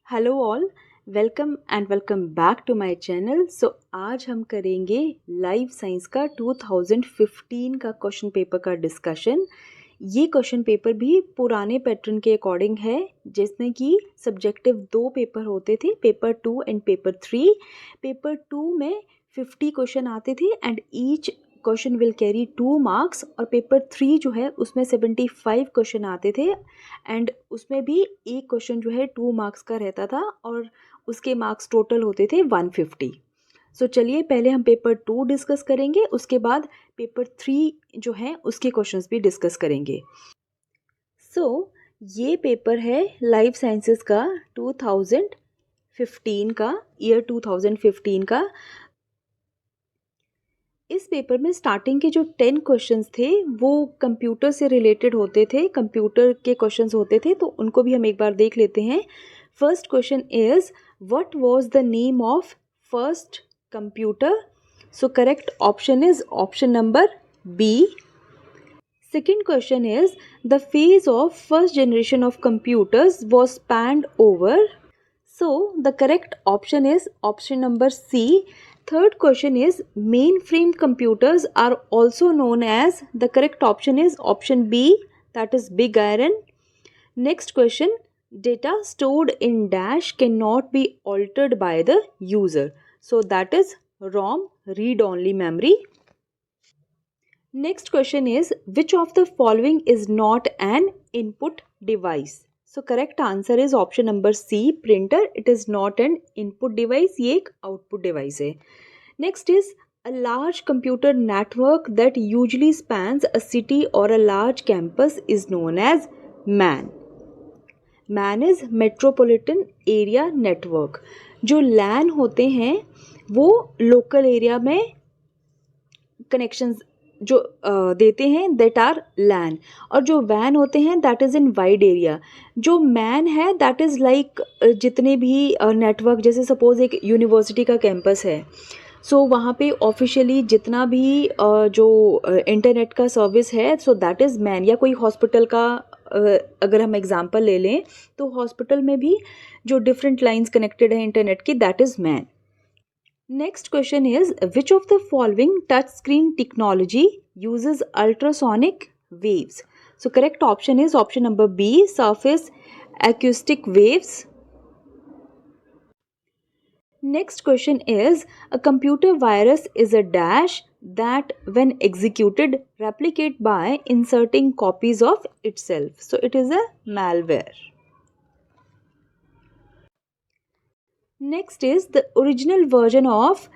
Hello all, welcome back to my channel. आज हम करेंगे लाइफ साइंस का 2015 का क्वेश्चन पेपर का डिस्कशन। ये क्वेश्चन पेपर भी पुराने पैटर्न के अकॉर्डिंग है, जिसमें कि सब्जेक्टिव 2 पेपर होते थे, पेपर 2 एंड पेपर 3। पेपर 2 में 50 क्वेश्चन आते थे and each question will carry 2 marks, और पेपर 3 जो है उसमें 75 क्वेश्चन आते थे एंड उसमें भी एक क्वेश्चन जो है 2 मार्क्स का रहता था और उसके मार्क्स टोटल होते थे 150। चलिए पहले हम पेपर 2 डिस्कस करेंगे, उसके बाद पेपर 3 जो है उसके क्वेश्चंस भी डिस्कस करेंगे। ये पेपर है लाइफ साइंसेस का 2015 का, ईयर 2015 का। इस पेपर में स्टार्टिंग के जो 10 क्वेश्चंस थे वो कंप्यूटर से रिलेटेड होते थे, कंप्यूटर के क्वेश्चंस होते थे, तो उनको भी हम एक बार देख लेते हैं। First question is what was the name of first computer? So correct option is option number B. Second question is the phase of first generation of computers was spanned over. So the correct option is option number C. Third question is mainframe computers are also known as. The correct option is option B, that is big iron. Next question, data stored in dash cannot be altered by the user. So that is ROM, read only memory. Next question is which of the following is not an input device? So correct answer is option number C, printer. It is not an input device, ये एक output device है. Next is a large computer network that usually spans a city or a large campus is known as MAN. MAN is Metropolitan Area Network. जो LAN होते हैं वो local area में connections जो देते हैं, दैट आर लैन, और जो वैन होते हैं that is in wide area. जो मैन है दैट इज़ लाइक जितने भी नेटवर्क, जैसे सपोज एक यूनिवर्सिटी का कैंपस है, वहाँ पे ऑफिशियली जितना भी जो इंटरनेट का सर्विस है, दैट इज़ मैन। या कोई हॉस्पिटल का अगर हम एग्जांपल ले लें तो हॉस्पिटल में भी जो डिफरेंट लाइंस कनेक्टेड है इंटरनेट की, that is man. Next question is which of the following touchscreen technology uses ultrasonic waves? So correct option is option number B, surface acoustic waves. Next question is a computer virus is a dash that when executed replicate by inserting copies of itself. So it is a malware. Next is the original version of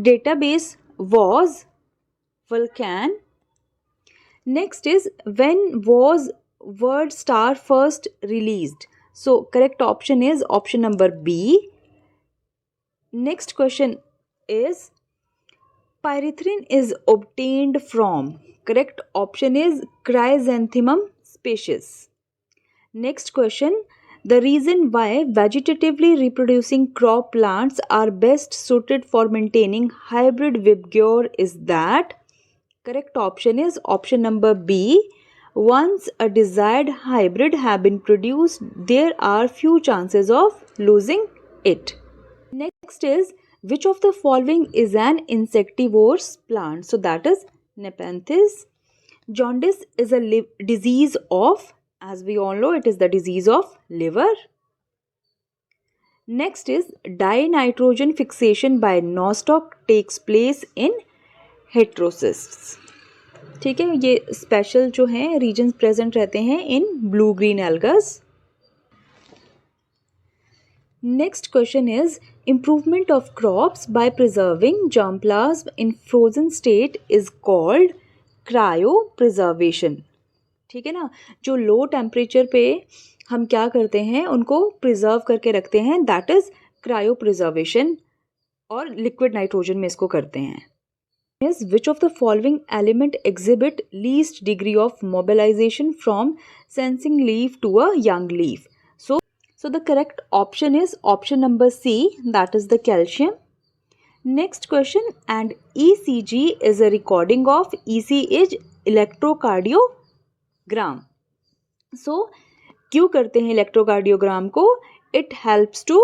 database was Vulkan. Next is when was WordStar first released? So correct option is option number B. Next question is pyrethrin is obtained from. Correct option is Chrysanthemum species. Next question, the reason why vegetatively reproducing crop plants are best suited for maintaining hybrid vigor is that. Correct option is option number B. Once a desired hybrid have been produced, there are few chances of losing it. Next is which of the following is an insectivorous plant? So that is Nepenthes. Jaundice is a disease of, as we all know, it is the disease of liver. Next is dinitrogen fixation by nostoc takes place in heterocysts. ठीक है, ये special जो हैं regions present रहते हैं in blue green algae. Next question is improvement of crops by preserving germplasm in frozen state is called cryopreservation. ठीक है ना, जो लो टेम्परेचर पे हम क्या करते हैं, उनको प्रिजर्व करके रखते हैं, दैट इज क्रायो प्रिजर्वेशन, और लिक्विड नाइट्रोजन में इसको करते हैं. Is which of the following element exhibit least degree of mobilization from sensing leaf to a young leaf? So the correct option is option number C, that is the calcium. Next question, and ECG is a recording of EC is electrocardiogram. So क्यों करते हैं electrocardiogram को? it helps to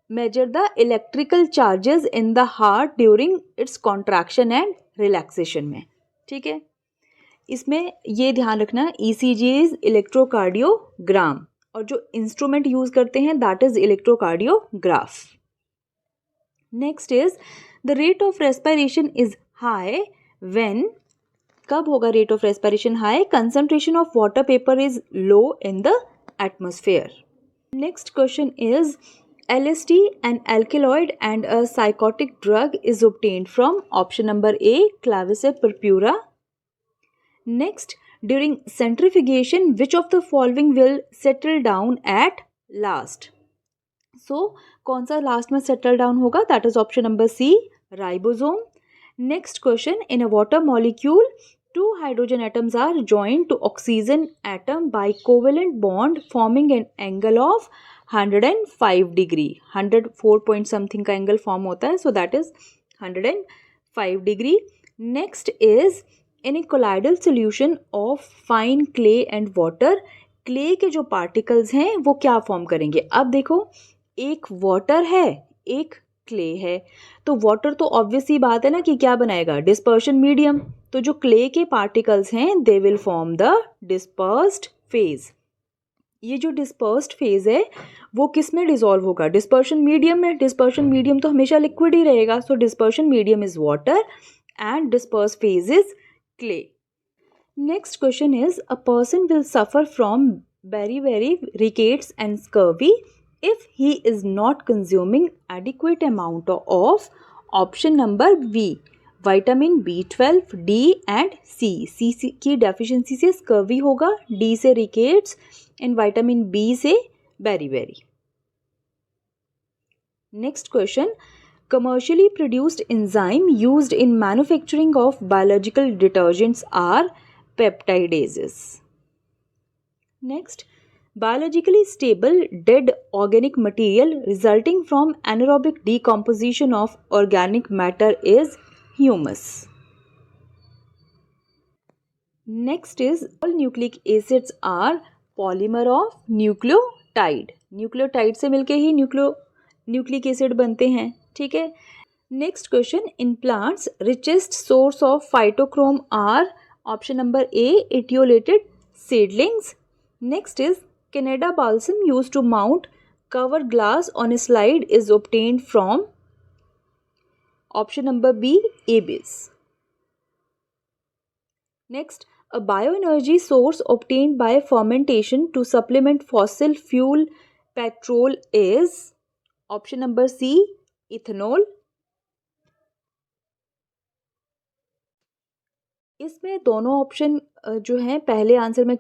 measure the electrical charges in the heart during its contraction and relaxation में. ठीक है, इसमें ये ध्यान रखना ECG इज इलेक्ट्रोकार्डियोग्राम और जो इंस्ट्रूमेंट यूज करते हैं that is electrocardiograph. Next is the rate of respiration is high when. कब होगा rate of respiration high? Concentration of water vapour is low in the atmosphere. Next question is LSD, an alkaloid and a psychotic drug, is obtained from option number A, Clavicer purpura. Next, during centrifugation, which of the following will settle down at last? So, कौन सा last में settle down होगा? That is option number C, ribosome. Next question, in a water molecule, two hydrogen atoms are joined to oxygen atom by covalent bond forming an angle of 105 degree. 104 point something का angle form होता है, so that is 105 degree. Next is in A colloidal solution of fine clay and water, clay के जो particles हैं वो क्या form करेंगे? अब देखो, एक वाटर है एक क्ले है, तो वाटर तो ऑब्वियस ही बात है ना कि क्या बनाएगा? Dispersion medium. तो जो क्ले के पार्टिकल्स हैं they will form the dispersed phase. ये जो डिस्पर्स्ड फेज है वो किस में डिसॉल्व होगा? डिस्पर्शन मीडियम में. डिस्पर्शन मीडियम तो हमेशा लिक्विड ही रहेगा, so dispersion medium is water and disperse phase is clay. Next question is a person will suffer from beri rickets and scurvy if he is not consuming adequate amount of option number B, vitamin B12, D and C की deficiency से scurvy होगा, D से rickets and vitamin B से बेरी. Next question, commercially produced enzyme used in manufacturing of biological detergents are peptidases. Next, biologically stable dead organic material resulting from anaerobic decomposition of organic matter is humus. Next is all nucleic acids are polymer of nucleotide. Nucleotide से मिलके ही nucleic acid बनते हैं. ठीक है. Next question, in plants richest source of phytochrome are option number A etiolated seedlings. Next is Canada balsam used to mount cover glass on a slide is obtained from option number B, Abies. Next, a bioenergy source obtained by fermentation to supplement fossil fuel petrol is option number C, ethanol. इसमें दोनों option जो हैं पहले answer में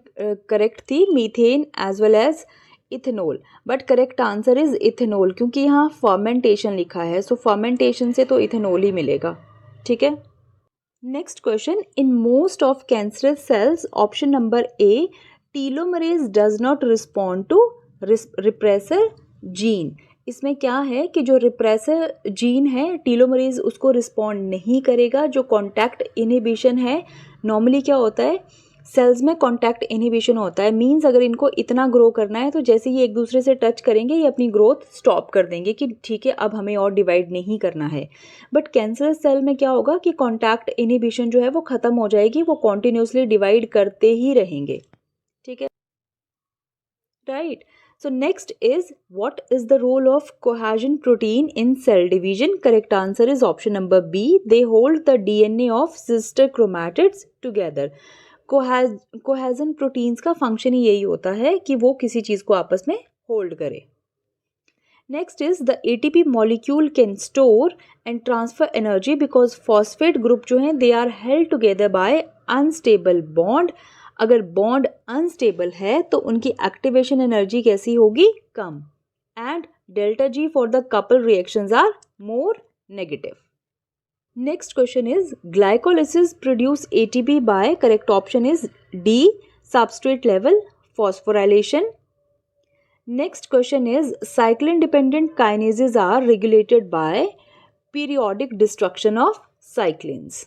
correct थी, methane as well as ethanol, but correct answer is ethanol क्योंकि यहाँ fermentation लिखा है, सो फर्मेंटेशन से तो इथेनॉल ही मिलेगा. ठीक है. Next question, in most of cancerous cells option number A telomerase does not respond to repressor gene. इसमें क्या है कि जो रिप्रेसर जीन है टीलोमरेज उसको रिस्पॉन्ड नहीं करेगा. जो कॉन्टैक्ट इनहिबिशन है, नॉर्मली क्या होता है सेल्स में कॉन्टैक्ट इनहिबिशन होता है, मींस अगर इनको इतना ग्रो करना है तो जैसे ये एक दूसरे से टच करेंगे ये अपनी ग्रोथ स्टॉप कर देंगे कि ठीक है अब हमें और डिवाइड नहीं करना है. बट कैंसरस सेल में क्या होगा कि कॉन्टैक्ट इनहिबिशन जो है वो खत्म हो जाएगी, वो कॉन्टिन्यूसली डिवाइड करते ही रहेंगे. ठीक है, right. So next is, what is the role of cohesion protein in cell division? Correct answer is option number B. They hold the DNA of sister chromatids together. Cohesion proteins का function ही यही होता है कि वो किसी चीज़ को आपस में hold करे. Next is the ATP molecule can store and transfer energy because phosphate group जो हैं they are held together by unstable bond. अगर बॉन्ड अनस्टेबल है तो उनकी एक्टिवेशन एनर्जी कैसी होगी? कम. And delta G for the couple reactions are more negative. Next question is glycolysis produce ATP by, correct option is D, substrate level phosphorylation. Next question is cyclin dependent kinases are regulated by periodic destruction of cyclins.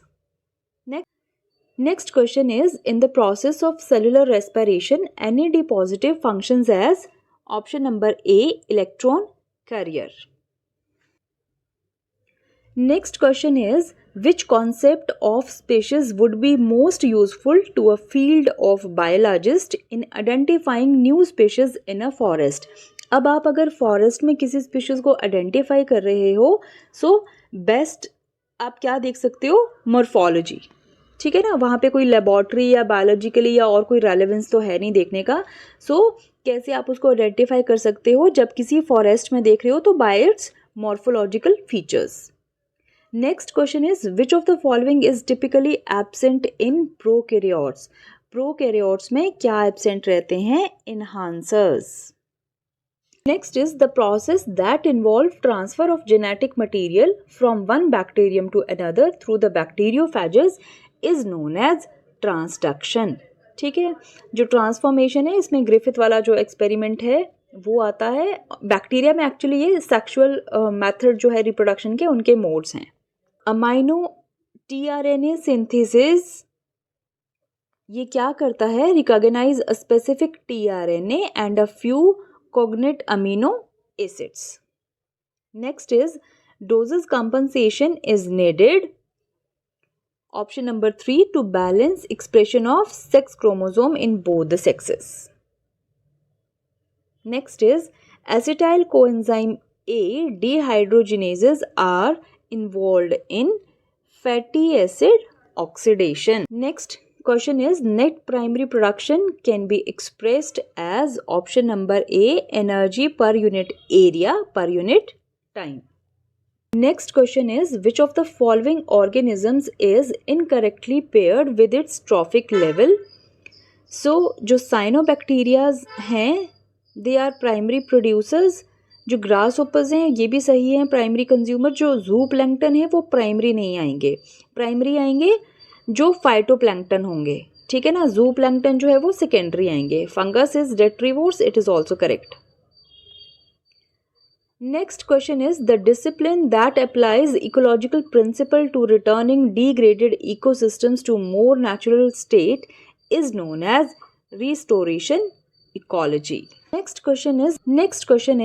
Next question is, in the process of cellular respiration, NAD positive functions as Option number A, electron carrier. Next question is, which concept of species would be most useful to a field of biologist in identifying new species in a forest? अब आप अगर forest में किसी species को identify कर रहे हो, so best आप क्या देख सकते हो? मॉर्फोलॉजी, ठीक है ना. वहाँ पे कोई लेबोरेटरी या बायोलॉजिकली या और कोई रेलेवेंस तो है नहीं देखने का. सो कैसे आप उसको आइडेंटिफाई कर सकते हो जब किसी फॉरेस्ट में देख रहे हो? तो bye it's morphological features. Next question is, which of the following is typically absent in prokaryotes? Prokaryotes में क्या absent रहते हैं? Enhancers. Next is, the process that involve transfer of genetic material from one bacterium to another through the bacteriophages is known as transduction. ठीक है, जो transformation है इसमें Griffith वाला जो एक्सपेरिमेंट है वो आता है. बैक्टीरिया में एक्चुअली ये सेक्सुअल मेथड जो है रिप्रोडक्शन के, उनके मोड्स हैं. अमाइनो tRNA सिंथेसिस ये क्या करता है? Recognise a specific tRNA and a few cognate amino acids. Next is, dosage compensation is needed. Option number 3, to balance expression of sex chromosome in both the sexes. Next is, acetyl coenzyme A dehydrogenases are involved in fatty acid oxidation. Next question is, net primary production can be expressed as option number A, energy per unit area per unit time. Next question is, which of the following organisms is incorrectly paired with its trophic level? So जो cyanobacterias हैं, they are primary producers. जो grass ओपर्स हैं ये भी सही है primary consumer. जो जू प्लैंक्टन है वो प्राइमरी नहीं आएंगे, प्राइमरी आएंगे जो फाइटोप्लैंक्टन होंगे, ठीक है ना. जू प्लैंक्टन जो है वो सेकेंडरी आएंगे. Fungus is detritivores, it is also correct. Next question is, the discipline that applies ecological principle to returning degraded ecosystems to more natural state is known as restoration ecology. Next question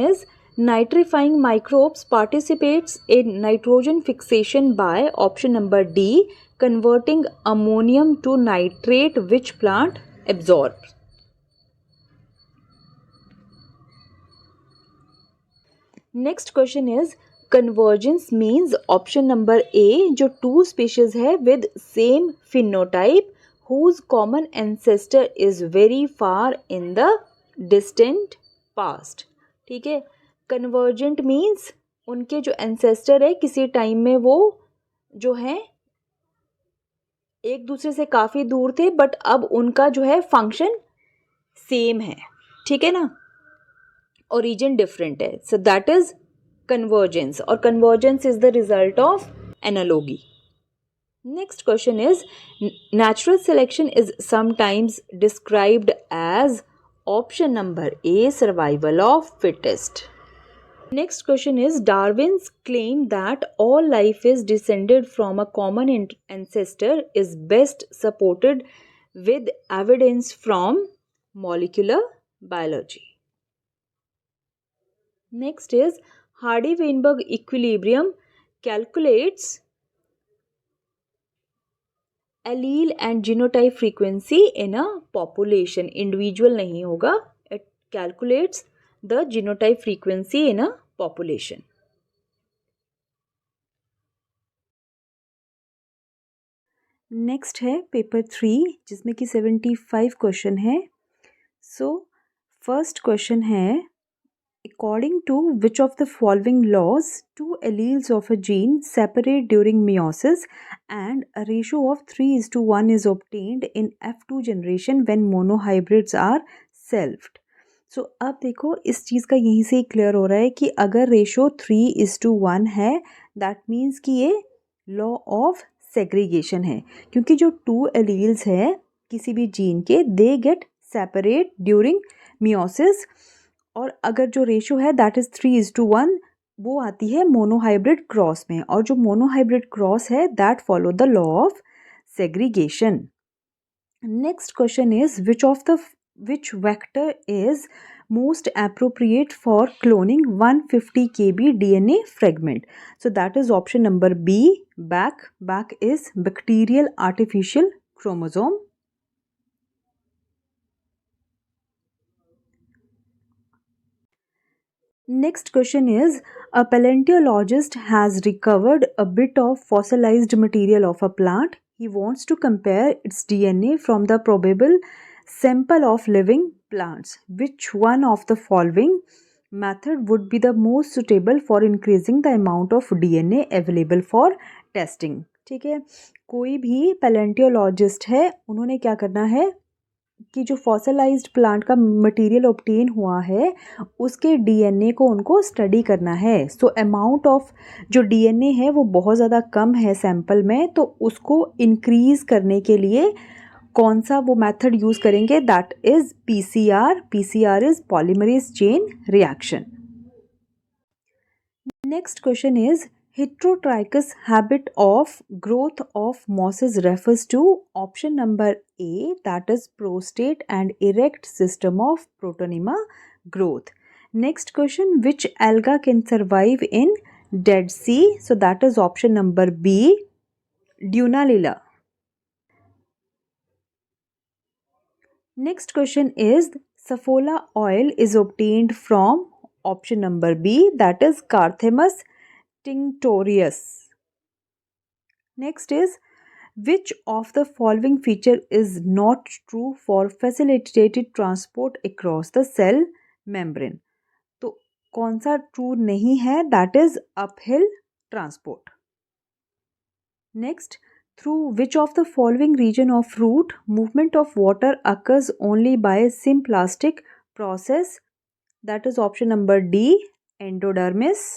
is, nitrifying microbes participates in nitrogen fixation by option number D, converting ammonium to nitrate, which plant absorbs. Next question is, convergence means option number A, जो two species है with same phenotype whose common ancestor is very far in the distant past. ठीक है, convergent means उनके जो ancestor है किसी time में वो जो है एक दूसरे से काफ़ी दूर थे, बट अब उनका जो है फंक्शन सेम है, ठीक है ना, ओरिजिन डिफरेंट है. सो दैट इज कन्वर्जेंस, और convergence is the result of analogy. Next question is, natural selection is sometimes described as option number A, survival of fittest. Next question is, Darwin's claim that all life is descended from a common ancestor is best supported with evidence from molecular biology. Next is, Hardy-Weinberg equilibrium calculates allele and genotype frequency in a population. Individual नहीं होगा, it calculates the genotype frequency in a population. Next है paper 3 जिसमें कि 75 question है. So first question है, according to which of the following laws two alleles of a gene separate during meiosis and a ratio of 3:1 is obtained in F2 generation when monohybrids are selfed. So अब देखो इस चीज़ का यहीं से clear हो रहा है कि अगर रेशो 3:1 है दैट मीन्स कि ये लॉ ऑफ सेग्रीगेशन है, क्योंकि जो टू एलील्स है किसी भी जीन के they get separate during meiosis, और अगर जो रेशो है दैट इज़ 3:1 वो आती है मोनोहाइब्रिड क्रॉस में, और जो मोनोहाइब्रिड क्रॉस है that follow the law of segregation. Next question is, which vector is most appropriate for cloning 150 kb DNA fragment? So that is option number B, BAC. BAC is bacterial artificial chromosome. Next question is, a paleontologist has recovered a bit of fossilized material of a plant. He wants to compare its DNA from the probable sample of living plants. Which one of the following method would be the most suitable for increasing the amount of DNA available for testing? ठीक है, कोई भी पैलेंटियोलॉजिस्ट है, उन्होंने क्या करना है कि जो फॉसिलाइज्ड प्लांट का मटेरियल ऑब्टेन हुआ है उसके डीएनए को उनको स्टडी करना है. सो अमाउंट ऑफ जो डीएनए है वो बहुत ज़्यादा कम है सैंपल में, तो उसको इंक्रीज़ करने के लिए कौन सा वो मेथड यूज़ करेंगे? That is PCR. PCR is polymerase chain reaction. Next question is, heterotrichous habit of growth of mosses refers to option number A, that is prostate and erect system of protonema growth. Next question, which alga can survive in Dead Sea? So that is option number B, Dunaliella. Next question is, Saphola oil is obtained from option number B, that is Carthamus tinctorius. Next is, which of the following feature is not true for facilitated transport across the cell membrane? तो कौन सा true नहीं है? That is uphill transport. Next, through which of the following region of root movement of water occurs only by symplastic process? That is option number D, endodermis.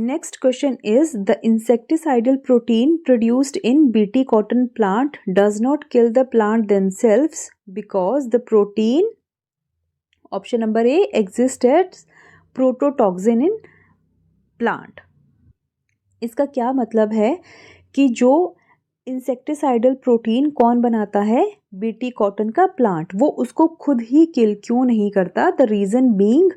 Next question is, the insecticidal protein produced in BT cotton plant does not kill the plant themselves because the protein, option number A, exists as prototoxin in plant. इसका क्या मतलब है कि जो insecticidal protein कौन बनाता है? BT cotton का प्लांट. वो उसको खुद ही किल क्यों नहीं करता? द रीज़न बीइंग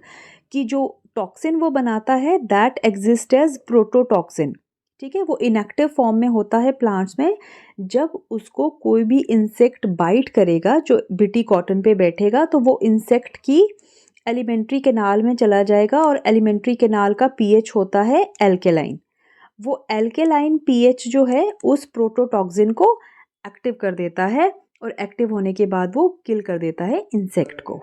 कि जो टॉक्सिन वो बनाता है दैट एग्जिस्ट एज प्रोटोटॉक्सिन. ठीक है, वो इनएक्टिव फॉर्म में होता है प्लांट्स में. जब उसको कोई भी इंसेक्ट बाइट करेगा जो बीटी कॉटन पे बैठेगा तो वो इंसेक्ट की एलिमेंट्री कैनाल में चला जाएगा और एलिमेंट्री कैनाल का पीएच होता है एल्केलाइन. वो एल्केलाइन पीएच जो है उस प्रोटोटॉक्सिन को एक्टिव कर देता है और एक्टिव होने के बाद वो किल कर देता है इंसेक्ट को.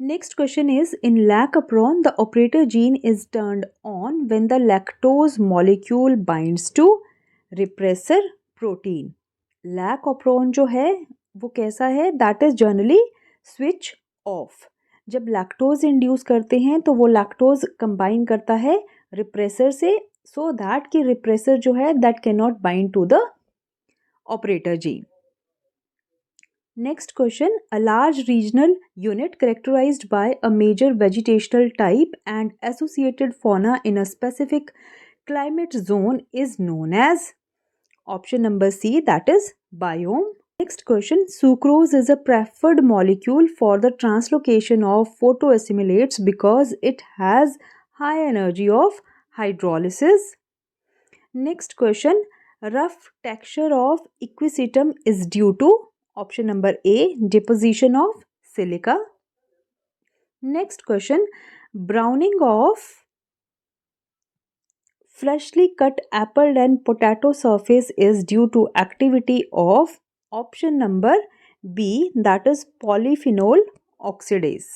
Next question is, in lac-apron, the operator gene is turned on when the lactose molecule binds to repressor protein. Lac-apron जो है वो कैसा है? That is generally switch off. जब लैक्टोज इंड्यूस करते हैं तो वो लैक्टोज कंबाइन करता है रिप्रेसर से, सो दैट कि रिप्रेसर जो है that can not bind to the operator gene. Next question, a large regional unit characterized by a major vegetational type and associated fauna in a specific climate zone is known as option number C, that is biome. Next question, sucrose is a preferred molecule for the translocation of photoassimilates because it has high energy of hydrolysis. Next question, rough texture of equisetum is due to option number A, deposition of silica. Next question, browning of freshly cut apple and potato surface is due to activity of option number B, that is polyphenol oxidase.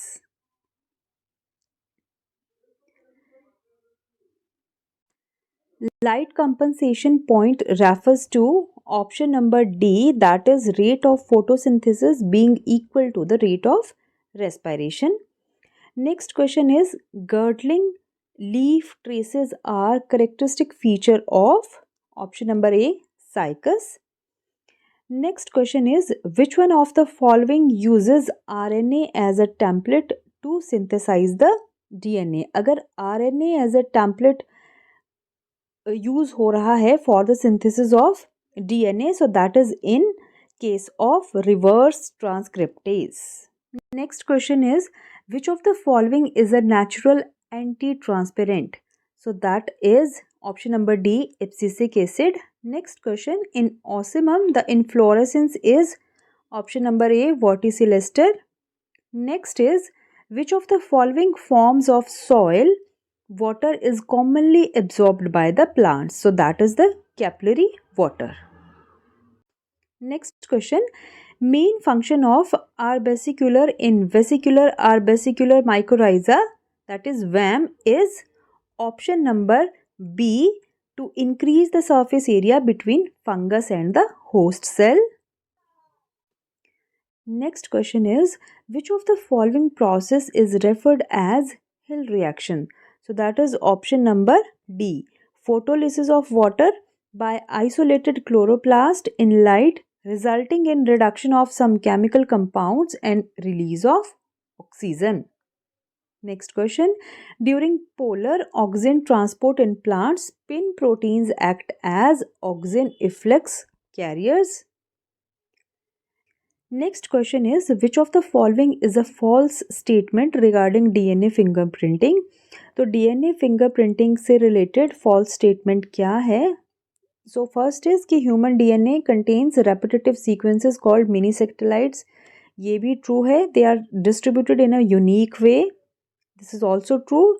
Light compensation point refers to option number D, that is rate of photosynthesis being equal to the rate of respiration. Next question is, girdling leaf traces are characteristic feature of option number A, cycas. Next question is, which one of the following uses RNA as a template to synthesize the DNA? अगर RNA as a template use हो रहा है for the synthesis of DNA, so that is in case of reverse transcriptase. Next question is, which of the following is a natural anti-transparent? So that is option number D, abscisic acid. Next question, in osmium the inflorescence is option number A, verticillester. Next is, which of the following forms of soil water is commonly absorbed by the plants? So that is the capillary water. Next question, main function of arbesicular in vesicular arbesicular mycorrhiza, that is VAM, is option number B, to increase the surface area between fungus and the host cell. Next question is, which of the following process is referred as Hill reaction? So that is option number D, photolysis of water by isolated chloroplast in light, resulting in reduction of some chemical compounds and release of oxygen. Next question, during polar oxygen transport in plants, spin proteins act as oxygen efflux carriers. Next question is, which of the following is a false statement regarding DNA fingerprinting? तो DNA fingerprinting से related false statement क्या है? So first is कि human DNA contains repetitive sequences called mini satellites. ये भी true है. They are distributed in a unique way. This is also true.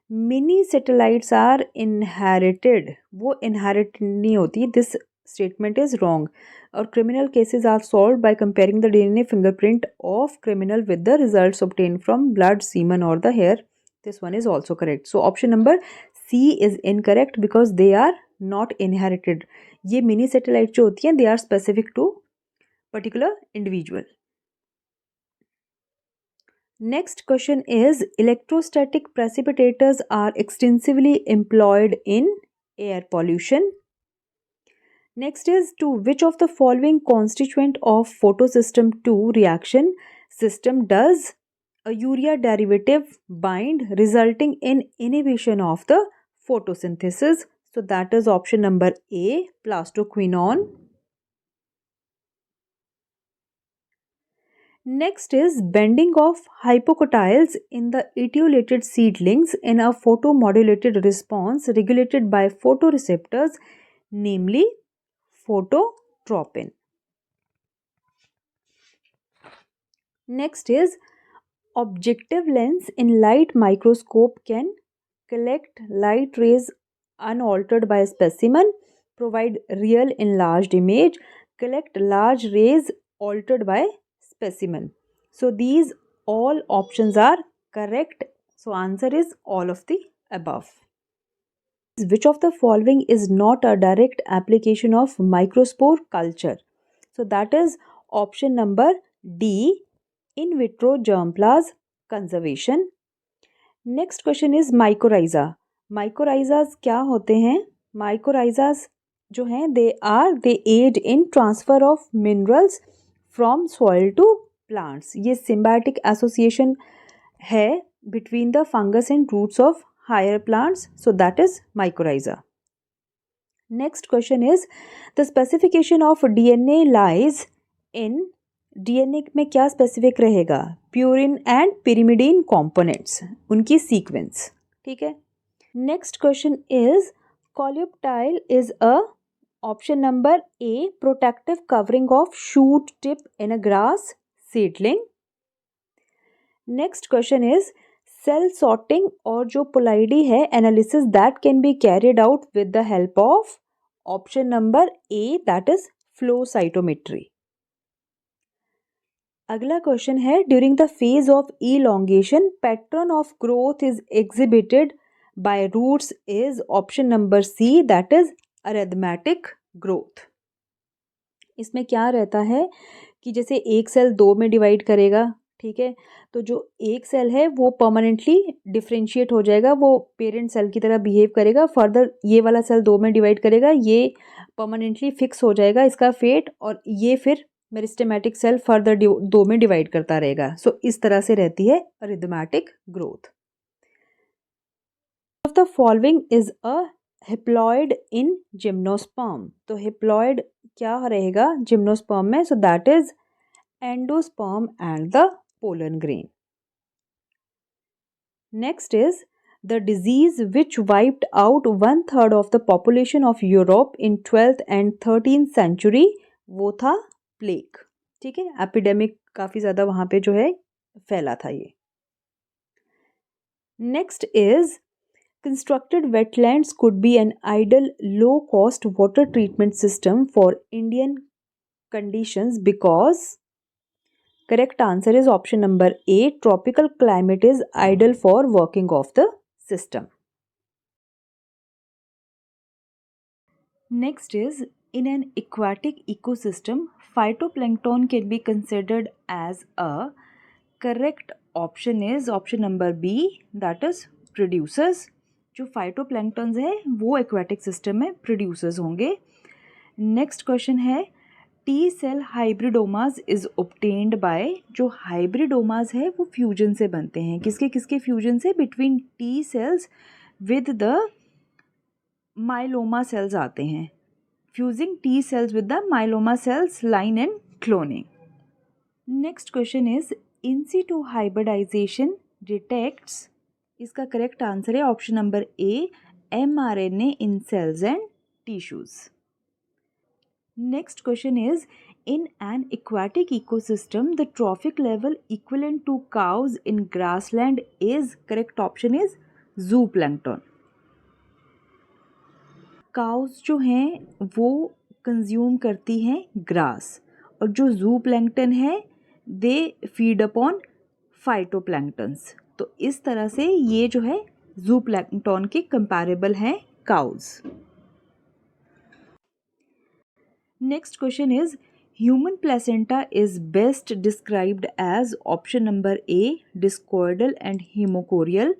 Mini satellites are inherited. वो inherit नहीं होती. This statement is wrong. Or criminal cases are solved by comparing the DNA fingerprint of criminal with the results obtained from blood, semen or the hair. This one is also correct. So option number C is incorrect because they are not inherited. ये mini satellite जो होती हैं, they are specific to particular individual. Next question is, electrostatic precipitators are extensively employed in air pollution. Next is, to which of the following constituent of photosystem 2 reaction system does a urea derivative bind, resulting in inhibition of the photosynthesis? So that is option number A, plastoquinone. Next is, bending of hypocotyls in the etiolated seedlings in a photomodulated response regulated by photoreceptors, namely phototropin. Next is, objective lens in light microscope can collect light rays unaltered by a specimen, provide real enlarged image, collect large rays altered by specimen. So these all options are correct. So answer is all of the above. Which of the following is not a direct application of microspore culture? So that is option number D, in vitro germplasm conservation. Next question is mycorrhiza. Mycorrhizas क्या होते हैं? Mycorrhizas जो हैं, they aid in transfer of minerals from soil to plants. ये symbiotic association है between the fungus and roots of higher plants. So that is mycorrhiza. Next question is, the specification of DNA lies in, DNA में क्या specific रहेगा? Purine and pyrimidine components, उनकी sequence. ठीक है. Next question is, coleoptile is a option number A, protective covering of shoot tip in a grass seedling. Next question is, cell sorting और जो ploidy है analysis that can be carried out with the help of option number A, that is flow cytometry. अगला question है, during the phase of elongation pattern of growth is exhibited by roots is option number C, that is arithmetic growth. इसमें क्या रहता है कि जैसे एक cell दो में डिवाइड करेगा, ठीक है, तो जो एक सेल है वो परमानेंटली डिफ्रेंशिएट हो जाएगा, वो पेरेंट सेल की तरह बिहेव करेगा. फर्दर ये वाला सेल दो में डिवाइड करेगा, ये परमानेंटली फिक्स हो जाएगा इसका फेट, और ये फिर मेरिस्टेमेटिक सेल फर्दर दो में डिवाइड करता रहेगा. सो इस तरह से रहती है arithmetic growth. Of the following is a haploid in gymnosperm. तो हिप्लॉइड क्या रहेगा जिम्नोस्पर्म में? So that is endosperm and the pollen grain. Next is the disease which wiped out 1/3 of the population of Europe in 12th and 13th century, वो था plague. ठीक है, epidemic काफ़ी ज़्यादा वहाँ पे जो है फैला था ये. Next is constructed wetlands could be an ideal low-cost water treatment system for Indian conditions because correct answer is option number A. Tropical climate is ideal for working of the system. Next is in an aquatic ecosystem, phytoplankton can be considered as a correct option is option number B, that is producers. जो phytoplanktons है वो aquatic system में producers होंगे. Next question है T cell hybridomas is obtained by. जो hybridomas है वो fusion से बनते हैं. किसके किसके फ्यूजन से? Between T cells with the myeloma cells आते हैं. Fusing T cells with the myeloma cells, line and cloning. Next question is in situ hybridization detects. इसका करेक्ट आंसर है option number A, mRNA in cells and tissues. Next question is in an aquatic ecosystem the trophic level equivalent to cows in grassland is, correct option is zooplankton. Cows जो हैं वो consume करती हैं grass और जो zooplankton है they feed upon phytoplanktons. तो इस तरह से ये जो है zooplankton के कंपैरेबल हैं cows. Next question is human placenta is best described as option number A, discoidal and hemocorial.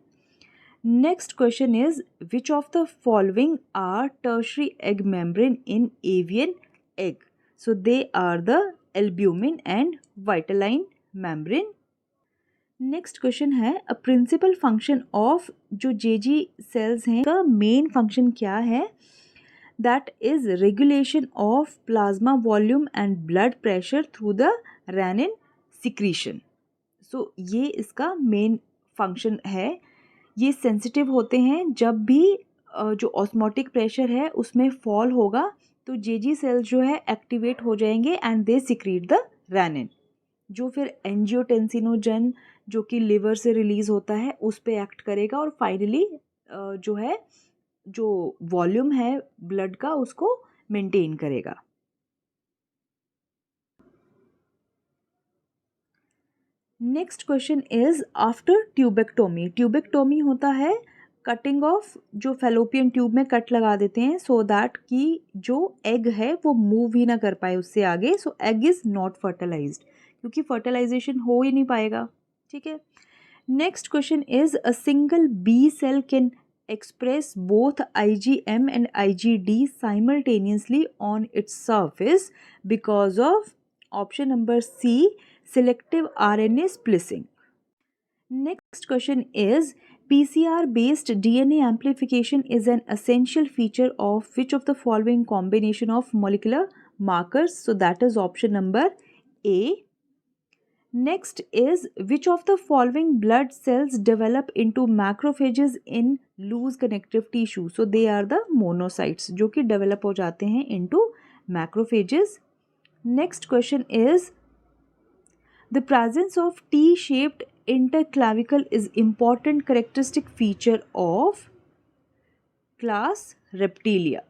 Next question is which of the following are tertiary egg membrane in avian egg? So they are the albumin and vitelline membrane. Next question है a principal function of जो JG cells हैं का main function क्या है? That is regulation of plasma volume and blood pressure through the renin secretion. So ये इसका main function है. ये सेंसिटिव होते हैं जब भी जो ऑस्मोटिक प्रेशर है उसमें फॉल होगा तो जेजी सेल्स जो है एक्टिवेट हो जाएंगे and they secrete the renin, जो फिर एंजियोटेंसिनोजन जो कि लिवर से रिलीज होता है उस पे एक्ट करेगा और फाइनली जो है जो वॉल्यूम है ब्लड का उसको मेंटेन करेगा. Next question is after tubectomy. Tubectomy होता है कटिंग ऑफ जो फेलोपियन ट्यूब में कट लगा देते हैं सो दैट कि जो एग है वो मूव ही ना कर पाए उससे आगे. So egg is not fertilized क्योंकि फर्टिलाइजेशन हो ही नहीं पाएगा. ठीक है. Next question is a single B cell can express both IgM and IgD simultaneously on its surface because of option number C, selective RNA splicing. Next question is PCR based DNA amplification is an essential feature of which of the following combination of molecular markers? So that is option number A. Next is which of the following blood cells develop into macrophages in loose connective tissue? So they are the monocytes जो कि develop हो जाते हैं into macrophages. Next question is the presence of T-shaped interclavicle is important characteristic feature of class Reptilia.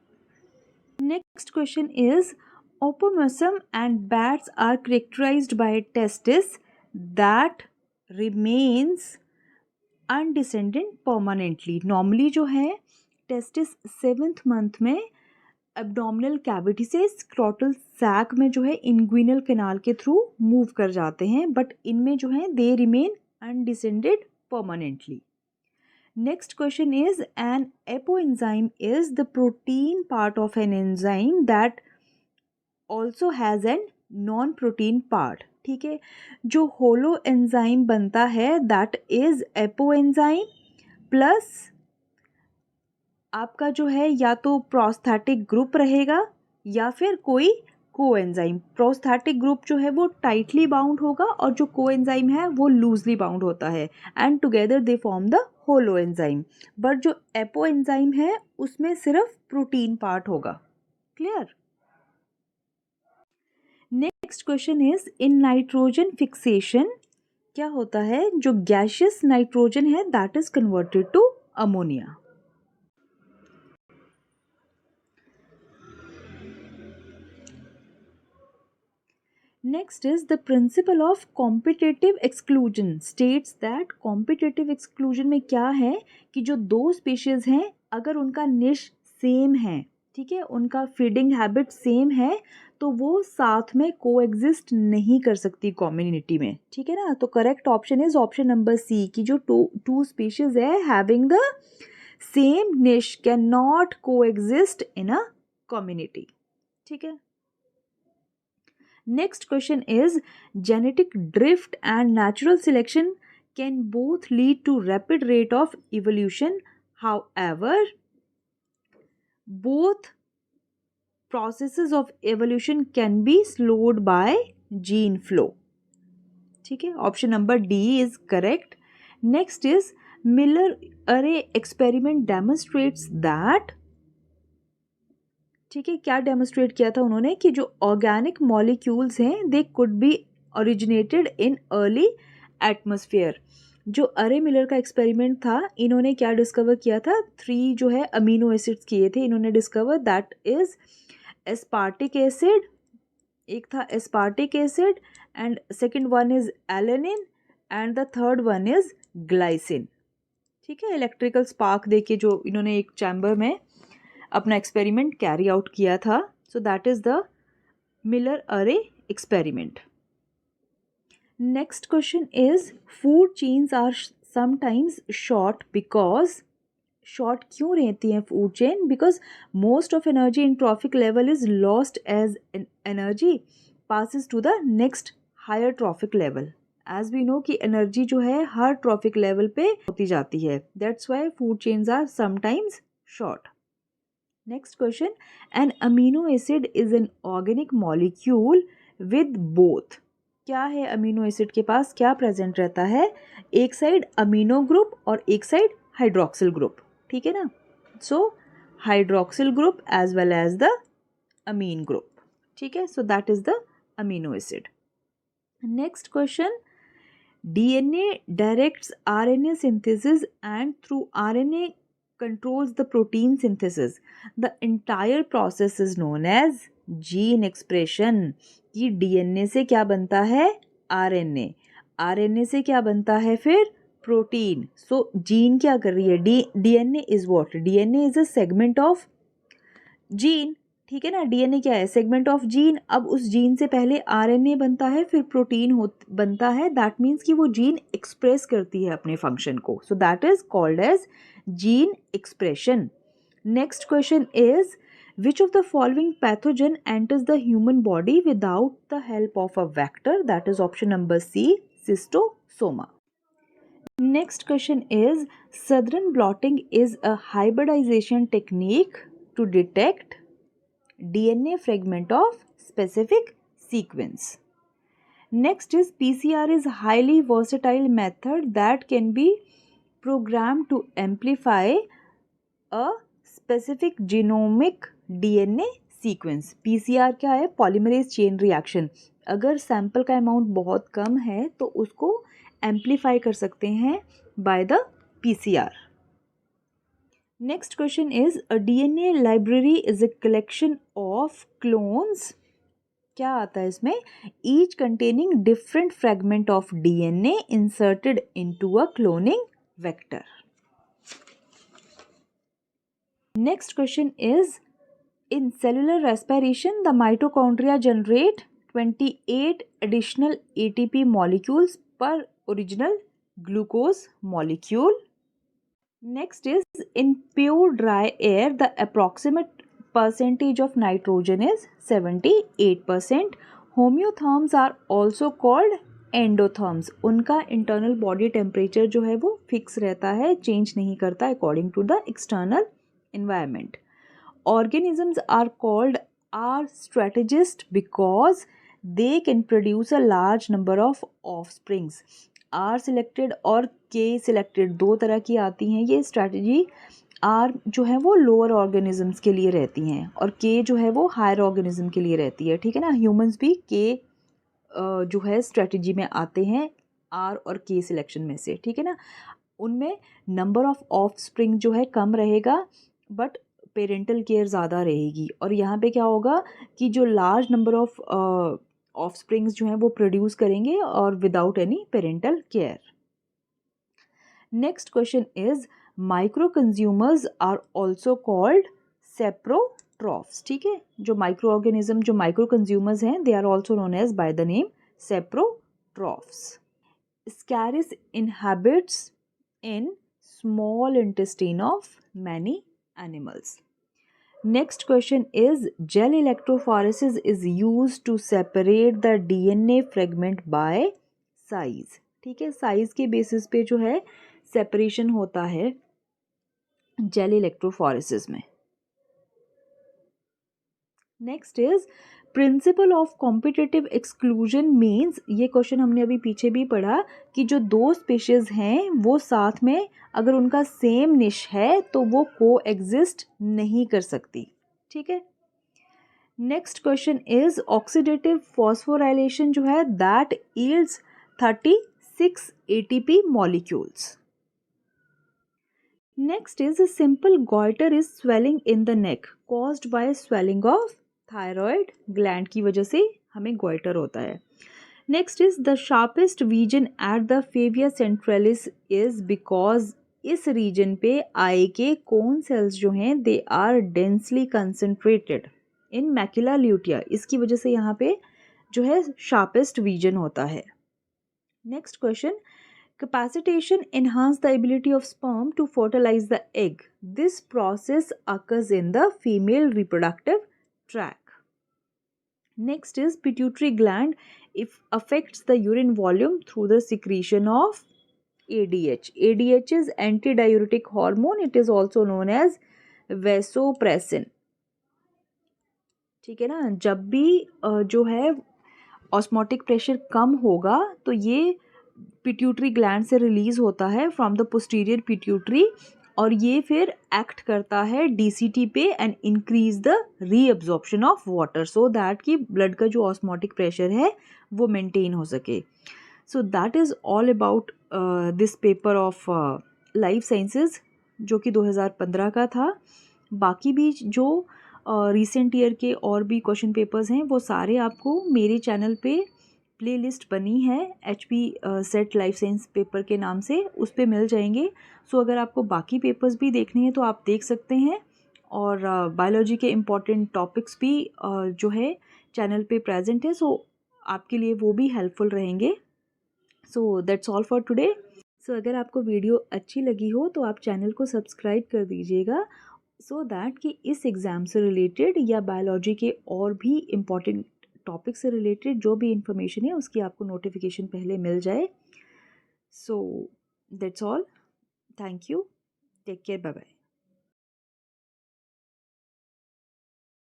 Next question is Opossum and bats are characterized by testis that remains undescended permanently. Normally जो है testis 7th month में abdominal cavity से scrotal sac में जो है inguinal canal के through move कर जाते हैं बट इनमें जो है they remain undescended permanently. Next question is an apoenzyme is the protein part of an enzyme that also has an non-protein part. ठीक है. जो होलो एंजाइम बनता है दैट इज एपोएंजाइम प्लस आपका जो है या तो प्रोस्थेटिक ग्रुप रहेगा या फिर कोई कोएंजाइम। प्रोस्थेटिक ग्रुप जो है वो टाइटली बाउंड होगा और जो कोएंजाइम है वो लूजली बाउंड होता है and together they form the holoenzyme. But जो एपो एंजाइम है उसमें सिर्फ प्रोटीन पार्ट होगा। Clear? Next question is in nitrogen fixation क्या होता है, जो गैशियस नाइट्रोजन है that is converted to ammonia. Next is the principle of competitive exclusion states that competitive exclusion में क्या है कि जो दो स्पीशीज हैं अगर उनका निश सेम है, ठीक है, उनका फीडिंग हैबिट सेम है तो वो साथ में कोएग्जिस्ट नहीं कर सकती कम्युनिटी में, ठीक है ना। तो correct option is option number C कि जो टू स्पीशीज है having the same niche can not coexist in a community, ठीक है। Next question is genetic drift and natural selection can both lead to rapid rate of evolution. However, both processes of evolution can be slowed by gene flow. ठीक है, option number D is correct. Next is Miller Urey experiment demonstrates that, ठीक है, क्या demonstrate किया था उन्होंने कि जो ऑर्गेनिक मॉलिक्यूल्स हैं they could be originated in early atmosphere. जो अरे मिलर का एक्सपेरिमेंट था इन्होंने क्या डिस्कवर किया था, 3 जो है अमीनो एसिड्स किए थे इन्होंने discover, that is aspartic acid, एक था aspartic acid and second one is alanine and the third one is glycine, ठीक है। इलेक्ट्रिकल स्पार्क देके जो इन्होंने एक चैम्बर में अपना एक्सपेरिमेंट कैरी आउट किया था, so that is the Miller Urey experiment. Next question is food chains are sometimes short because, short क्यों रहती हैं food chain, because most of energy in trophic level is lost as energy passes to the next higher trophic level. As we know कि energy जो है हर trophic level पे होती जाती है, that's why food chains are sometimes short. Next question, an amino acid is an organic molecule with both. क्या है amino acid के पास क्या प्रेजेंट रहता है, एक साइड अमीनो ग्रुप और एक साइड हाइड्रोक्सिल ग्रुप, ठीक है ना। So hydroxyl group as well as the amine group, ठीक है। So that is the amino acid. Next question, DNA directs RNA synthesis and through RNA controls the protein synthesis. The entire process is known as gene expression. कि DNA से क्या बनता है, RNA, RNA से क्या बनता है फिर प्रोटीन। सो जीन क्या कर रही है, DNA is what, DNA is a segment of gene, ठीक है ना। DNA क्या है, सेगमेंट ऑफ जीन। अब उस जीन से पहले RNA बनता है फिर प्रोटीन बनता है, दैट मीन्स कि वो जीन एक्सप्रेस करती है अपने फंक्शन को, so that is called as gene expression. Next question is which of the following pathogen enters the human body without the help of a vector, that is option number C, Schistosoma. Next question is Southern blotting is a hybridization technique to detect DNA fragment of specific sequence. Next is PCR is highly versatile method that can be programmed to amplify a specific genomic DNA sequence. PCR क्या है, polymerase chain reaction। अगर sample का amount बहुत कम है तो उसको amplify कर सकते हैं by the PCR. Next question is a DNA library is a collection of clones. क्या आता है इसमें, each containing different fragment of DNA inserted into a cloning vector. Next question is in cellular respiration the mitochondria generate 28 additional ATP molecules per original glucose molecule. Next is in pure dry air the approximate percentage of nitrogen is 78%. Homeotherms are also called endotherms. उनका internal body temperature जो है वो fix रहता है, change नहीं करता according to the external environment. Organisms are called are strategists because they can produce a large number of offsprings. R selected और K selected दो तरह की आती हैं ये स्ट्रैटेजी। आर जो है वो लोअर ऑर्गेनिजम्स के लिए रहती हैं और के जो है वो हायर ऑर्गेनिज्म के लिए रहती है, ठीक है ना। ह्यूमंस भी के जो है स्ट्रैटेजी में आते हैं आर और के सिलेक्शन में से, ठीक है ना। उनमें नंबर ऑफ ऑफस्प्रिंग जो है कम रहेगा बट पेरेंटल केयर ज़्यादा रहेगी। और यहाँ पे क्या होगा कि जो लार्ज नंबर ऑफ ऑफस्प्रिंग्स जो हैं वो प्रोड्यूस करेंगे और without any parental care. Next question is micro consumers are also called saprotrophs, ठीक है। जो माइक्रो ऑर्गेनिज्म जो माइक्रो कंज्यूमर्स हैं they are also known as by the name saprotrophs. Ascaris inhabits in small intestine of many animals. Next question is gel electrophoresis is used to separate the DNA fragment by size, ठीक है। Size के basis पे जो है separation होता है gel electrophoresis में। Next is principle of competitive exclusion means, ये क्वेश्चन हमने अभी पीछे भी पढ़ा कि जो दो स्पीशीज हैं वो साथ में अगर उनका सेम निश है तो वो को एग्जिस्ट नहीं कर सकती, ठीक है। Next question is oxidative phosphorylation जो है that yields 36 ATP molecules. Next is a simple goiter is swelling in the neck caused by swelling of thyroid gland की वजह से हमें गोइटर होता है। Next is the sharpest region at the fovea centralis is because इस region पे eye के cone cells जो हैं they are densely concentrated in macula lutea, इसकी वजह से यहाँ पे जो है शार्पेस्ट रीजन होता है। Next question, capacitation enhance the ability of sperm to fertilize the egg. This process occurs in the female reproductive tract. Next is pituitary gland. It affects the urine volume through the secretion of ADH. ADH is antidiuretic hormone. It is also known as vasopressin. ठीक है ना। जब भी जो है osmotic pressure कम होगा तो ये पिट्यूटरी ग्लैंड से रिलीज होता है फ्रॉम द पोस्टीरियर पिट्यूटरी और ये फिर एक्ट करता है डीसीटी पे and increase the reabsorption of water so that कि ब्लड का जो ऑस्मोटिक प्रेशर है वो मेंटेन हो सके। So that is all about this paper of life sciences जो कि 2015 का था। बाकी भी जो रिसेंट ईयर के और भी क्वेश्चन पेपर्स हैं वो सारे आपको मेरे चैनल पे प्लेलिस्ट बनी है HP set life science paper के नाम से, उस पे मिल जाएंगे। सो अगर आपको बाकी पेपर्स भी देखने हैं तो आप देख सकते हैं और बायोलॉजी के इम्पॉर्टेंट टॉपिक्स भी जो है चैनल पे प्रेजेंट है, सो आपके लिए वो भी हेल्पफुल रहेंगे। So that's all for today. So अगर आपको वीडियो अच्छी लगी हो तो आप चैनल को सब्सक्राइब कर दीजिएगा सो दैट कि इस एग्ज़ाम से रिलेटेड या बायोलॉजी के और भी इम्पॉर्टेंट टॉपिक से रिलेटेड जो भी इंफॉर्मेशन है उसकी आपको नोटिफिकेशन पहले मिल जाए। So that's all, thank you, take care, bye bye.